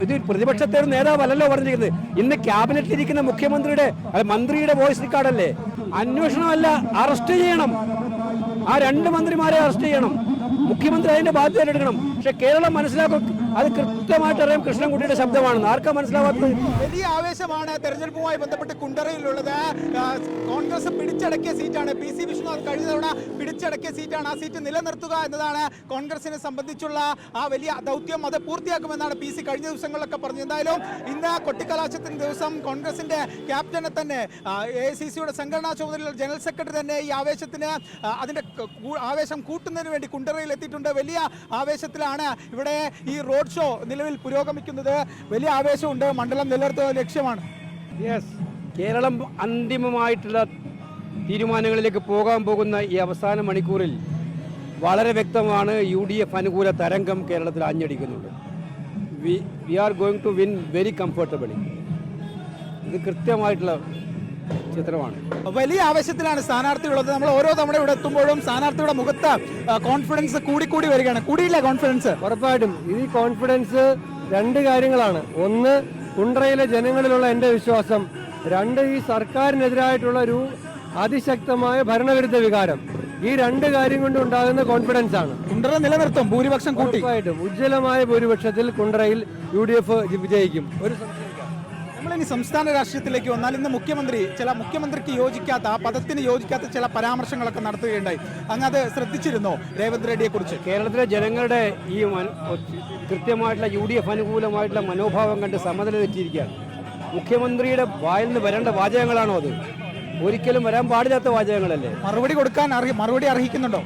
ഇത് പ്രതിപക്ഷത്തെ ഒരു നേതാവല്ലോ പറഞ്ഞിരിക്കുന്നത്. ഇന്ന് ക്യാബിനറ്റിലിരിക്കുന്ന മന്ത്രിയുടെ വോയിസ് റെക്കോർഡല്ലേ. അന്വേഷണമല്ല, അറസ്റ്റ് ചെയ്യണം. ആ രണ്ട് മന്ത്രിമാരെ അറസ്റ്റ് ചെയ്യണം. മുഖ്യമന്ത്രി അതിന്റെ ബാധ്യത എടുക്കണം. പക്ഷെ കേരളം മനസ്സിലാക്കും, അത് കൃത്യമായിട്ട് അറിയാം കൃഷ്ണൻകുട്ടിയുടെ ശബ്ദമാണെന്ന്. ആർക്കാ മനസ്സിലാവാത്തത്? വലിയ ആവേശമാണ് തെരഞ്ഞെടുപ്പുമായി ബന്ധപ്പെട്ട് കുണ്ടറയിലുള്ളത്. കോൺഗ്രസ് പിടിച്ചടക്കിയ സീറ്റാണ്. പി സി വിഷ്ണുനാഥ് കഴിഞ്ഞ തവണ പിടിച്ചടക്കിയ സീറ്റാണ്. ആ സീറ്റ് നിലനിർത്തുക എന്നതാണ് കോൺഗ്രസിനെ സംബന്ധിച്ചുള്ള ആ വലിയ ദൗത്യം. അത് പൂർത്തിയാക്കുമെന്നാണ് പി സി കഴിഞ്ഞ ദിവസങ്ങളിലൊക്കെ പറഞ്ഞത്. എന്തായാലും ഇന്ന് കൊട്ടിക്കലാശത്തിന് ദിവസം കോൺഗ്രസിന്റെ ക്യാപ്റ്റനെ തന്നെ AICCയുടെ സംഘടനാ ചുമതലയുള്ള ജനറൽ സെക്രട്ടറി തന്നെ ഈ ആവേശത്തിന് അതിന്റെ ആവേശം കൂട്ടുന്നതിന് വേണ്ടി കുണ്ടറയിൽ എത്തിയിട്ടുണ്ട്. വലിയ ആവേശത്തിലാണ് ഇവിടെ ഈ റോഡ് ഷോ നിലവിൽ പുരോഗമിക്കുന്നത്. വലിയ ആവേശമുണ്ട്. മണ്ഡലം നിലനിർത്തുക ലക്ഷ്യമാണ്. കേരളം അന്തിമമായിട്ടുള്ള തീരുമാനങ്ങളിലേക്ക് പോകാൻ പോകുന്ന ഈ അവസാന മണിക്കൂറിൽ വളരെ വ്യക്തമാണ് UDF അനുകൂല തരംഗം കേരളത്തിൽ ആഞ്ഞടിക്കുന്നുണ്ട്. We are going to win very comfortably. ഇത് കൃത്യമായിട്ടുള്ള ചിത്രമാണ്. വലിയ ആവേശത്തിലാണ് സ്ഥാനാർത്ഥിയുള്ളത്. നമ്മൾ ഓരോ തവണ ഇവിടെ എത്തുമ്പോഴും സ്ഥാനാർത്ഥിയുടെ മുഖത്ത് കോൺഫിഡൻസ് കൂടി വരികയാണ്. കൂടിയില്ലേ കോൺഫിഡൻസ്? ഉറപ്പായിട്ടും ഈ കോൺഫിഡൻസ് രണ്ട് കാര്യങ്ങളാണ്. ഒന്ന്, കുണ്ടറയിലെ ജനങ്ങളിലുള്ള എൻ്റെ വിശ്വാസം. രണ്ട്, ഈ സർക്കാരിനെതിരായിട്ടുള്ള ഒരു അതിശക്തമായ ഭരണവിരുദ്ധ വികാരം. ഈ രണ്ട് കാര്യം കൊണ്ട് ഉണ്ടാകുന്ന കോൺഫിഡൻസ് ആണ്. കുണ്ടറ നിലനിർത്തും, ഭൂരിപക്ഷം കൂട്ടി. ഉറപ്പായിട്ടും ഉജ്ജ്വലമായ ഭൂരിപക്ഷത്തിൽ കുണ്ടറയിൽ UDF വിജയിക്കും. ഒരു നമ്മളിനി സംസ്ഥാന രാഷ്ട്രീയത്തിലേക്ക് വന്നാൽ ഇന്ന് മുഖ്യമന്ത്രിക്ക് യോജിക്കാത്ത, ആ പദത്തിന് യോജിക്കാത്ത ചില പരാമർശങ്ങളൊക്കെ നടത്തുകയുണ്ടായി. അങ്ങ് അത് ശ്രദ്ധിച്ചിരുന്നോ രേവന്ത് റെഡ്ഡിയെ കുറിച്ച്? കേരളത്തിലെ ജനങ്ങളുടെ ഈ കൃത്യമായിട്ടുള്ള UDF അനുകൂലമായിട്ടുള്ള മനോഭാവം കണ്ട് സമനില തെറ്റിയിരിക്കുകയാണ്. മുഖ്യമന്ത്രിയുടെ വായിൽ നിന്ന് വരേണ്ട വാചകങ്ങളാണോ അത്? ഒരിക്കലും വരാൻ പാടില്ലാത്ത വാചകങ്ങളല്ലേ. മറുപടി അർഹിക്കുന്നുണ്ടോ?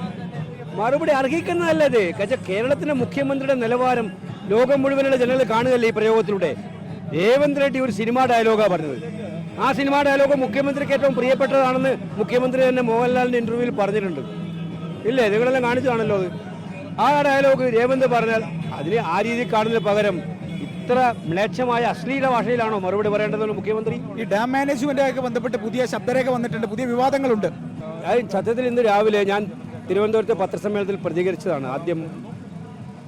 മറുപടി അർഹിക്കുന്നതല്ലേ ഇത്? കേരളത്തിന്റെ മുഖ്യമന്ത്രിയുടെ നിലവാരം ലോകം മുഴുവനുള്ള ജനങ്ങൾ കാണുകയല്ലേ ഈ പ്രയോഗത്തിലൂടെ. രേവന്ത് റെഡ്ഡി ഒരു സിനിമാ ഡയലോഗാണ് പറഞ്ഞത്. ആ സിനിമാ ഡയലോഗ് മുഖ്യമന്ത്രിക്ക് ഏറ്റവും പ്രിയപ്പെട്ടതാണെന്ന് മുഖ്യമന്ത്രി തന്നെ മോഹൻലാലിന്റെ ഇന്റർവ്യൂവിൽ പറഞ്ഞിട്ടുണ്ട്. ഇല്ലേ, നിങ്ങളെല്ലാം കാണിച്ചതാണല്ലോ അത്. ആ ഡയലോഗ് രേവന്ത് പറഞ്ഞാൽ അതിനെ ആ രീതിയിൽ കാണുന്നതിന് പകരം ഇത്ര മ്ലേച്ഛമായ അശ്ലീല ഭാഷയിലാണോ മറുപടി പറയേണ്ടതെന്ന് മുഖ്യമന്ത്രി? ഈ ഡാം മാനേജ്മെന്റുമായി ബന്ധപ്പെട്ട് പുതിയ ശബ്ദരേഖ വന്നിട്ടുണ്ട്, പുതിയ വിവാദങ്ങളുണ്ട്. സത്യത്തിൽ ഇന്ന് രാവിലെ ഞാൻ തിരുവനന്തപുരത്തെ പത്രസമ്മേളനത്തിൽ പ്രതികരിച്ചതാണ്. ആദ്യം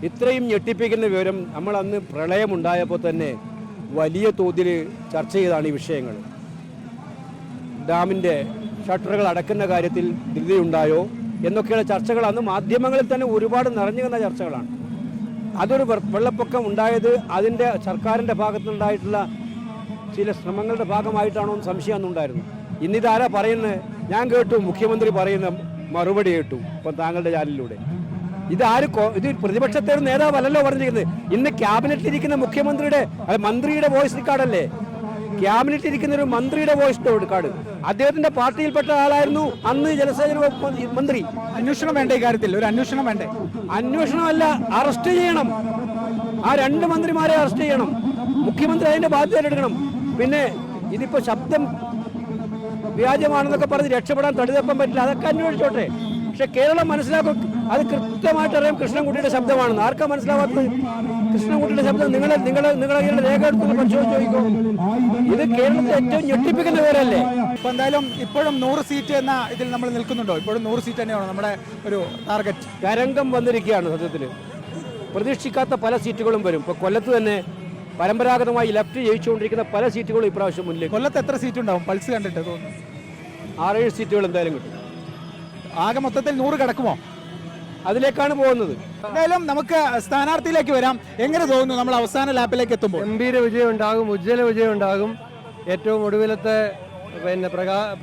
ഇത്രയും ഞെട്ടിപ്പിക്കുന്ന വിവരം നമ്മൾ അന്ന് പ്രളയമുണ്ടായപ്പോൾ തന്നെ വലിയ തോതിൽ ചർച്ച ചെയ്താണ് ഈ വിഷയങ്ങൾ. ഡാമിൻ്റെ ഷട്ടറുകൾ അടക്കുന്ന കാര്യത്തിൽ ധൃതിയുണ്ടായോ എന്നൊക്കെയുള്ള ചർച്ചകൾ അന്ന് മാധ്യമങ്ങളിൽ തന്നെ ഒരുപാട് നിറഞ്ഞു നിന്ന ചർച്ചകളാണ്. അതൊരു വെള്ളപ്പൊക്കം ഉണ്ടായത് അതിൻ്റെ സർക്കാരിൻ്റെ ഭാഗത്തുനിന്നുണ്ടായിട്ടുള്ള ചില ശ്രമങ്ങളുടെ ഭാഗമായിട്ടാണോ എന്ന് സംശയം അന്നുണ്ടായിരുന്നു. ഇന്നിതാരാ പറയുന്നത്? ഞാൻ കേട്ടു, മുഖ്യമന്ത്രി പറയുന്ന മറുപടി കേട്ടു ഇപ്പം താങ്കളുടെ ചാനലിലൂടെ. ഇത് പ്രതിപക്ഷത്തെ ഒരു നേതാവല്ലോ പറഞ്ഞിരിക്കുന്നത്. ഇന്ന് ക്യാബിനറ്റിലിരിക്കുന്ന മന്ത്രിയുടെ വോയിസ് റെക്കോർഡല്ലേ. ക്യാബിനറ്റിലിരിക്കുന്ന ഒരു മന്ത്രിയുടെ വോയിസ് റെക്കോർഡ്. അദ്ദേഹത്തിന്റെ പാർട്ടിയിൽപ്പെട്ട ആളായിരുന്നു അന്ന് ജലസേചന വകുപ്പ് മന്ത്രി. അന്വേഷണം വേണ്ട ഈ കാര്യത്തിൽ? ഒരു അന്വേഷണം വേണ്ടേ? അന്വേഷണമല്ല, അറസ്റ്റ് ചെയ്യണം. ആ രണ്ട് മന്ത്രിമാരെ അറസ്റ്റ് ചെയ്യണം. മുഖ്യമന്ത്രി അതിന്റെ ബാധ്യത എടുക്കണം. പിന്നെ ഇതിപ്പോ ശബ്ദം വ്യാജമാണെന്നൊക്കെ പറഞ്ഞ് രക്ഷപ്പെടാൻ തടിതപ്പം പറ്റില്ല. അതൊക്കെ അന്വേഷിച്ചോട്ടെ. പക്ഷെ കേരളം മനസ്സിലാക്കും, അത് കൃത്യമായിട്ട് അറിയാം കൃഷ്ണൻകുട്ടിയുടെ ശബ്ദമാണെന്ന്. ആർക്കാ മനസ്സിലാവാത്തത്? കൃഷ്ണൻകുട്ടിയുടെ ശബ്ദം നിങ്ങളെ രേഖ എടുത്ത് പരിശോധിച്ച് ചോദിക്കോ. ഇത് കേരളത്തെ ഏറ്റവും ഞെട്ടിപ്പിക്കുന്ന പേരല്ലേ. ഇപ്പൊ എന്തായാലും ഇപ്പോഴും 100 സീറ്റ് എന്ന ഇതിൽ നമ്മൾ നിൽക്കുന്നുണ്ടോ? ഇപ്പോഴും 100 സീറ്റ് തന്നെയാണോ നമ്മുടെ ഒരു ടാർഗറ്റ്? തരംഗം വന്നിരിക്കുകയാണ്. സത്യത്തിൽ പ്രതീക്ഷിക്കാത്ത പല സീറ്റുകളും വരും. ഇപ്പൊ കൊല്ലത്ത് തന്നെ പരമ്പരാഗതമായി ലെഫ്റ്റ് ജയിച്ചുകൊണ്ടിരിക്കുന്ന പല സീറ്റുകളും ഇപ്രാവശ്യം മുന്നിൽ. കൊല്ലത്ത് എത്ര സീറ്റ് ഉണ്ടാവും പൾസ് കണ്ടിട്ട് തോന്നുന്നു? 6-7 സീറ്റുകൾ എന്തായാലും കിട്ടും. ആകെ മൊത്തത്തിൽ 100 കിടക്കുമോ? അതിലേക്കാണ് പോകുന്നത്. എന്തായാലും നമുക്ക് സ്ഥാനാർത്ഥിയിലേക്ക് വരാം. എങ്ങനെ തോന്നുന്നു നമ്മൾ അവസാന ലാപ്പിലേക്ക് എത്തുമ്പോൾ? ഗംഭീര വിജയം ഉണ്ടാകും, ഉജ്ജ്വല വിജയം ഉണ്ടാകും. ഏറ്റവും ഒടുവിലത്തെ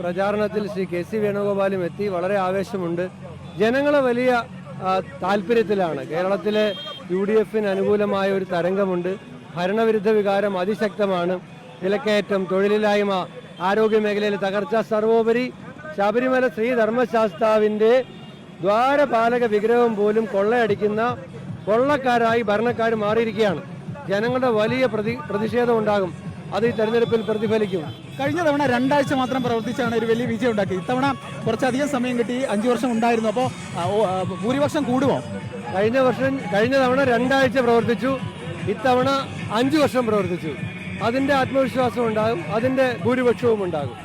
പ്രചാരണത്തിൽ ശ്രീ KC വേണുഗോപാലും എത്തി. വളരെ ആവേശമുണ്ട്. ജനങ്ങളെ വലിയ താല്പര്യത്തിലാണ്. കേരളത്തിലെ UDFന് അനുകൂലമായ ഒരു തരംഗമുണ്ട്. ഭരണവിരുദ്ധ വികാരം അതിശക്തമാണ്. വിലക്കയറ്റം, തൊഴിലില്ലായ്മ, ആരോഗ്യ മേഖലയിലെ തകർച്ച, സർവോപരി ശബരിമല ശ്രീ ധർമ്മശാസ്താവിൻ്റെ ദ്വാരപാലക വിഗ്രഹം പോലും കൊള്ളയടിക്കുന്ന കൊള്ളക്കാരായി ഭരണക്കാർ മാറിയിരിക്കുകയാണ്. ജനങ്ങളുടെ വലിയ പ്രതിഷേധം ഉണ്ടാകും. അത് ഈ തെരഞ്ഞെടുപ്പിൽ പ്രതിഫലിക്കും. കഴിഞ്ഞ തവണ 2 ആഴ്ച മാത്രം പ്രവർത്തിച്ചാണ് ഒരു വലിയ വിജയം ഉണ്ടാക്കി. ഇത്തവണ കുറച്ചധികം സമയം കിട്ടി. 5 വർഷം ഉണ്ടായിരുന്നു. അപ്പോൾ ഭൂരിപക്ഷം കൂടുമോ? കഴിഞ്ഞ തവണ 2 ആഴ്ച പ്രവർത്തിച്ചു. ഇത്തവണ 5 വർഷം പ്രവർത്തിച്ചു. അതിൻ്റെ ആത്മവിശ്വാസം ഉണ്ടാകും, അതിൻ്റെ ഭൂരിപക്ഷവും ഉണ്ടാകും.